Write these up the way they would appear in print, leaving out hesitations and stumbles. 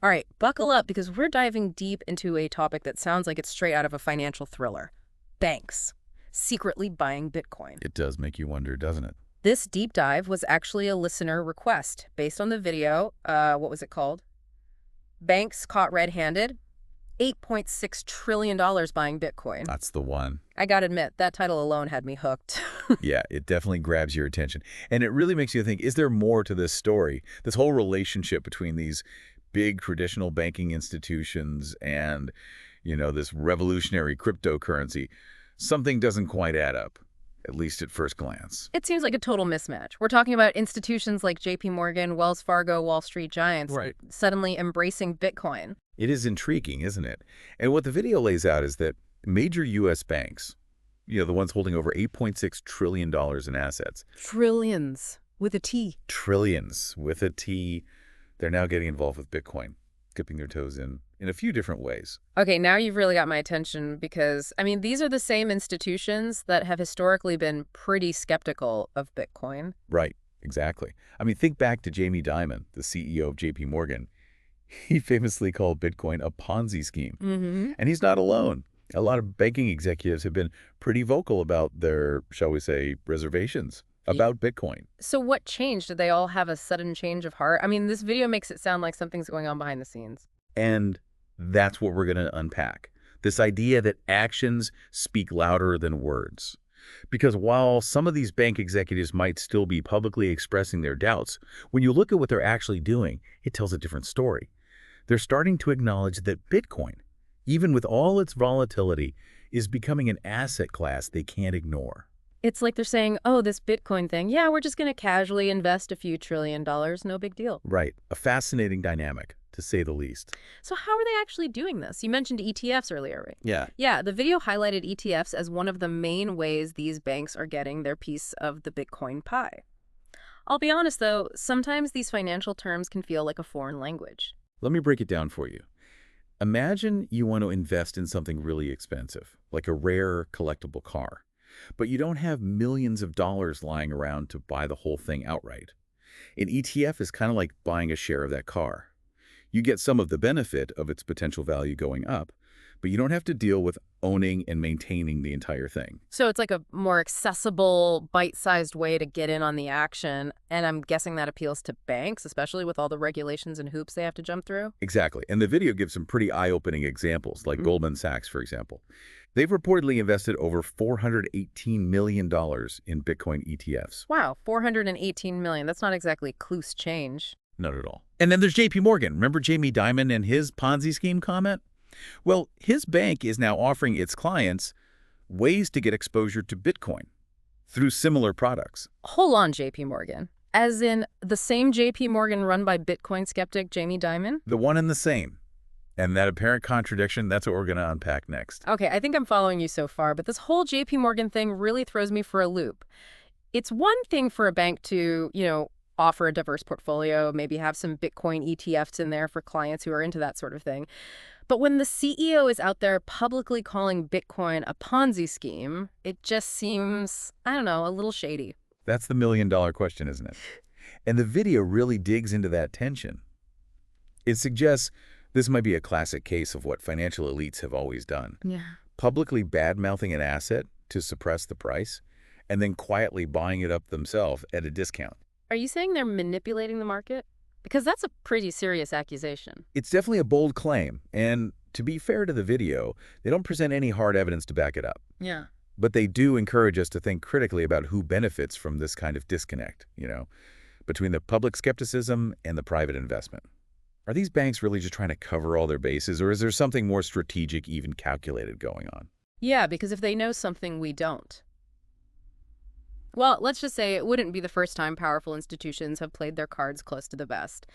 All right, buckle up because we're diving deep into a topic that sounds like it's straight out of a financial thriller. Banks secretly buying Bitcoin. It does make you wonder, doesn't it? This deep dive was actually a listener request based on the video. What was it called? Banks caught red-handed. $8.6 trillion buying Bitcoin. That's the one. I gotta admit, that title alone had me hooked. Yeah, it definitely grabs your attention. And it really makes you think, is there more to this story? This whole relationship between these big traditional banking institutions and, this revolutionary cryptocurrency. Something doesn't quite add up, at least at first glance. It seems like a total mismatch. We're talking about institutions like JP Morgan, Wells Fargo, Wall Street giants Right. suddenly embracing Bitcoin. It is intriguing, isn't it? And what the video lays out is that major U.S. banks, the ones holding over $8.6 trillion in assets. Trillions with a T. Trillions with a T. They're now getting involved with Bitcoin, dipping their toes in a few different ways. Okay, now you've really got my attention because, these are the same institutions that have historically been pretty skeptical of Bitcoin. Right, exactly. Think back to Jamie Dimon, the CEO of JP Morgan. He famously called Bitcoin a Ponzi scheme. And he's not alone. A lot of banking executives have been pretty vocal about their, shall we say, reservations about Bitcoin. So what changed? Did they all have a sudden change of heart? This video makes it sound like something's going on behind the scenes. And that's what we're going to unpack. This idea that actions speak louder than words. Because while some of these bank executives might still be publicly expressing their doubts, when you look at what they're actually doing, it tells a different story. They're starting to acknowledge that Bitcoin, even with all its volatility, is becoming an asset class they can't ignore. It's like they're saying, oh, this Bitcoin thing, yeah, we're just going to casually invest a few $1 trillion, no big deal. Right. A fascinating dynamic, to say the least. So how are they actually doing this? You mentioned ETFs earlier, right? Yeah. Yeah, the video highlighted ETFs as one of the main ways these banks are getting their piece of the Bitcoin pie. I'll be honest, though, sometimes these financial terms can feel like a foreign language. Let me break it down for you. Imagine you want to invest in something really expensive, like a rare collectible car, but you don't have millions of dollars lying around to buy the whole thing outright. An ETF is kind of like buying a share of that car. You get some of the benefit of its potential value going up, but you don't have to deal with owning and maintaining the entire thing. So it's like a more accessible, bite-sized way to get in on the action, and I'm guessing that appeals to banks, especially with all the regulations and hoops they have to jump through? Exactly. And the video gives some pretty eye-opening examples, like Goldman Sachs, for example. They've reportedly invested over $418 million in Bitcoin ETFs. Wow, $418 million. That's not exactly loose change. Not at all. And then there's JP Morgan. Remember Jamie Dimon and his Ponzi scheme comment? Well, his bank is now offering its clients ways to get exposure to Bitcoin through similar products. Hold on, JP Morgan. As in the same JP Morgan run by Bitcoin skeptic Jamie Dimon? The one and the same. And that apparent contradiction, that's what we're going to unpack next. Okay, I think I'm following you so far, but this whole JP Morgan thing really throws me for a loop. It's one thing for a bank to, offer a diverse portfolio, maybe have some Bitcoin ETFs in there for clients who are into that sort of thing. But when the CEO is out there publicly calling Bitcoin a Ponzi scheme, it just seems, a little shady. That's the million-dollar question, isn't it? And the video really digs into that tension. It suggests this might be a classic case of what financial elites have always done. Yeah. Publicly bad-mouthing an asset to suppress the price, and then quietly buying it up themselves at a discount. Are you saying they're manipulating the market? Because that's a pretty serious accusation. It's definitely a bold claim, and to be fair to the video, they don't present any hard evidence to back it up. Yeah. But they do encourage us to think critically about who benefits from this kind of disconnect, between the public skepticism and the private investment. Are these banks really just trying to cover all their bases, or is there something more strategic, even calculated going on? Yeah, because if they know something we don't. Well, let's just say it wouldn't be the first time powerful institutions have played their cards close to the vest.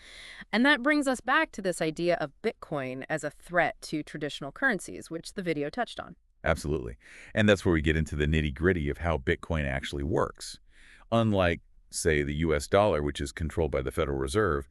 And that brings us back to this idea of Bitcoin as a threat to traditional currencies, which the video touched on. Absolutely. And that's where we get into the nitty-gritty of how Bitcoin actually works. Unlike, say, the US dollar, which is controlled by the Federal Reserve,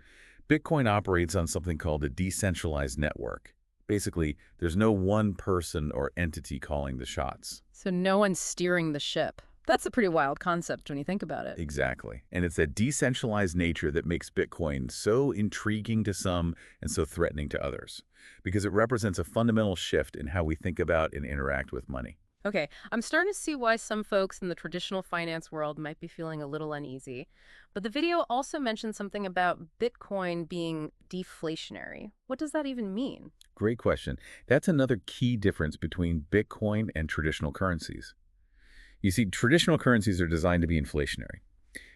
Bitcoin operates on something called a decentralized network. Basically, there's no one person or entity calling the shots. So no one's steering the ship. That's a pretty wild concept when you think about it. Exactly. And it's that decentralized nature that makes Bitcoin so intriguing to some and so threatening to others, because it represents a fundamental shift in how we think about and interact with money. Okay, I'm starting to see why some folks in the traditional finance world might be feeling a little uneasy. But the video also mentioned something about Bitcoin being deflationary. What does that even mean? Great question. That's another key difference between Bitcoin and traditional currencies. You see, traditional currencies are designed to be inflationary.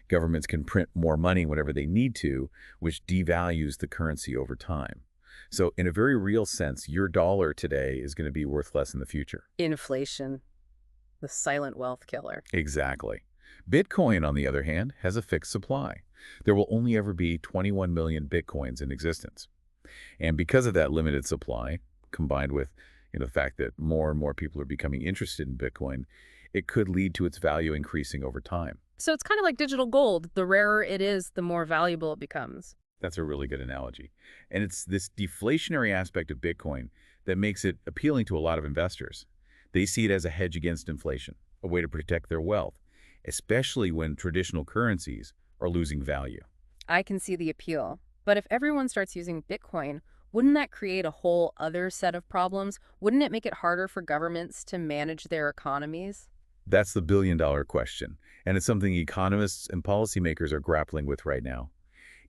Governments can print more money whenever they need to, which devalues the currency over time. So in a very real sense, your dollar today is going to be worth less in the future. Inflation, the silent wealth killer. Exactly. Bitcoin, on the other hand, has a fixed supply. There will only ever be 21 million Bitcoins in existence. And because of that limited supply, combined with the fact that more and more people are becoming interested in Bitcoin, it could lead to its value increasing over time. So it's kind of like digital gold. The rarer it is, the more valuable it becomes. That's a really good analogy. And it's this deflationary aspect of Bitcoin that makes it appealing to a lot of investors. They see it as a hedge against inflation, a way to protect their wealth, especially when traditional currencies are losing value. I can see the appeal. But if everyone starts using Bitcoin, wouldn't that create a whole other set of problems? Wouldn't it make it harder for governments to manage their economies? That's the billion-dollar question, and it's something economists and policymakers are grappling with right now.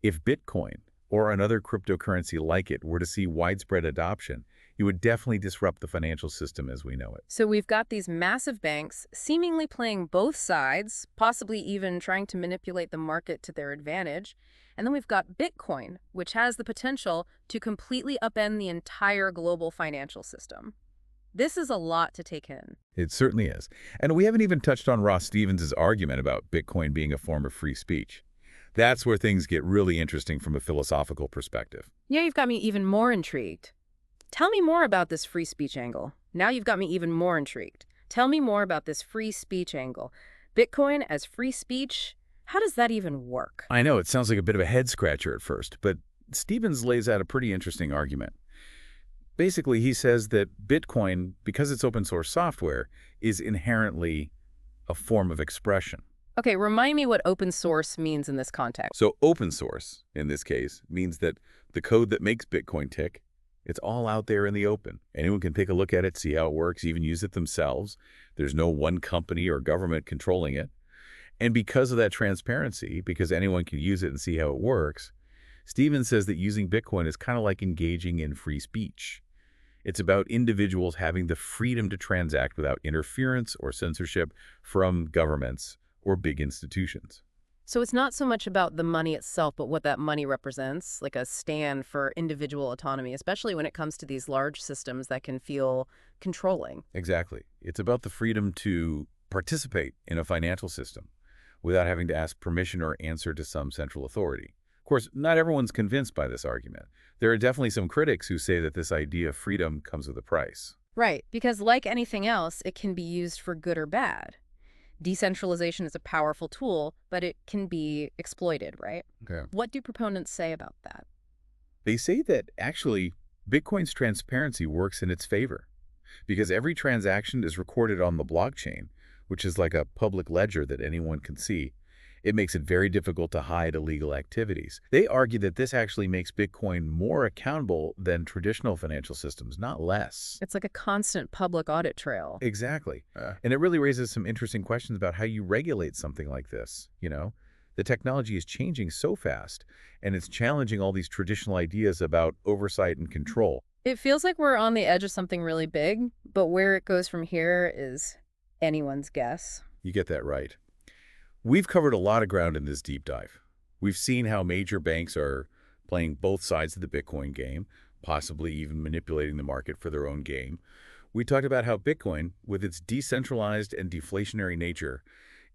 If Bitcoin or another cryptocurrency like it were to see widespread adoption, it would definitely disrupt the financial system as we know it. So we've got these massive banks seemingly playing both sides, possibly even trying to manipulate the market to their advantage. And then we've got Bitcoin, which has the potential to completely upend the entire global financial system. This is a lot to take in. It certainly is. And we haven't even touched on Ross Stevens' argument about Bitcoin being a form of free speech. That's where things get really interesting from a philosophical perspective. Yeah, you've got me even more intrigued. Tell me more about this free speech angle. Now you've got me even more intrigued. Tell me more about this free speech angle. Bitcoin as free speech, how does that even work? I know it sounds like a bit of a head scratcher at first, but Stevens lays out a pretty interesting argument. Basically, he says that Bitcoin, because it's open source software, is inherently a form of expression. Okay, remind me what open source means in this context. So open source, in this case, means that the code that makes Bitcoin tick, it's all out there in the open. Anyone can take a look at it, see how it works, even use it themselves. There's no one company or government controlling it. And because of that transparency, because anyone can use it and see how it works, Stevens says that using Bitcoin is kind of like engaging in free speech. It's about individuals having the freedom to transact without interference or censorship from governments or big institutions. So it's not so much about the money itself, but what that money represents, like a stand for individual autonomy, especially when it comes to these large systems that can feel controlling. Exactly. It's about the freedom to participate in a financial system without having to ask permission or answer to some central authority. Of course, not everyone's convinced by this argument. There are definitely some critics who say that this idea of freedom comes with a price. Right, because like anything else, it can be used for good or bad. Decentralization is a powerful tool, but it can be exploited, right? Okay. What do proponents say about that? They say that actually Bitcoin's transparency works in its favor because every transaction is recorded on the blockchain, which is like a public ledger that anyone can see. It makes it very difficult to hide illegal activities. They argue that this actually makes Bitcoin more accountable than traditional financial systems, not less. It's like a constant public audit trail. Exactly. And it really raises some interesting questions about how you regulate something like this. The technology is changing so fast, and it's challenging all these traditional ideas about oversight and control. It feels like we're on the edge of something really big, but where it goes from here is anyone's guess. You get that right. We've covered a lot of ground in this deep dive. We've seen how major banks are playing both sides of the Bitcoin game, possibly even manipulating the market for their own game. We talked about how Bitcoin, with its decentralized and deflationary nature,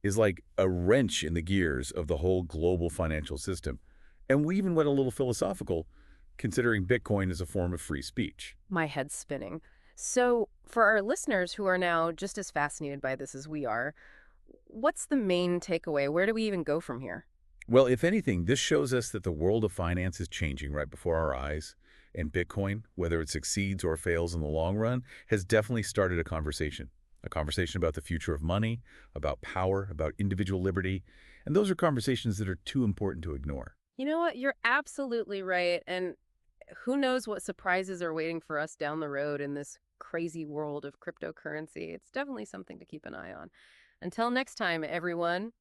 is like a wrench in the gears of the whole global financial system. And we even went a little philosophical, considering Bitcoin as a form of free speech. My head's spinning. So for our listeners who are now just as fascinated by this as we are, what's the main takeaway? Where do we even go from here? Well, if anything, this shows us that the world of finance is changing right before our eyes, and Bitcoin, whether it succeeds or fails in the long run, has definitely started a conversation. a conversation about the future of money, about power, about individual liberty. And those are conversations that are too important to ignore. You know what? You're absolutely right. And who knows what surprises are waiting for us down the road in this crazy world of cryptocurrency. It's definitely something to keep an eye on. Until next time, everyone.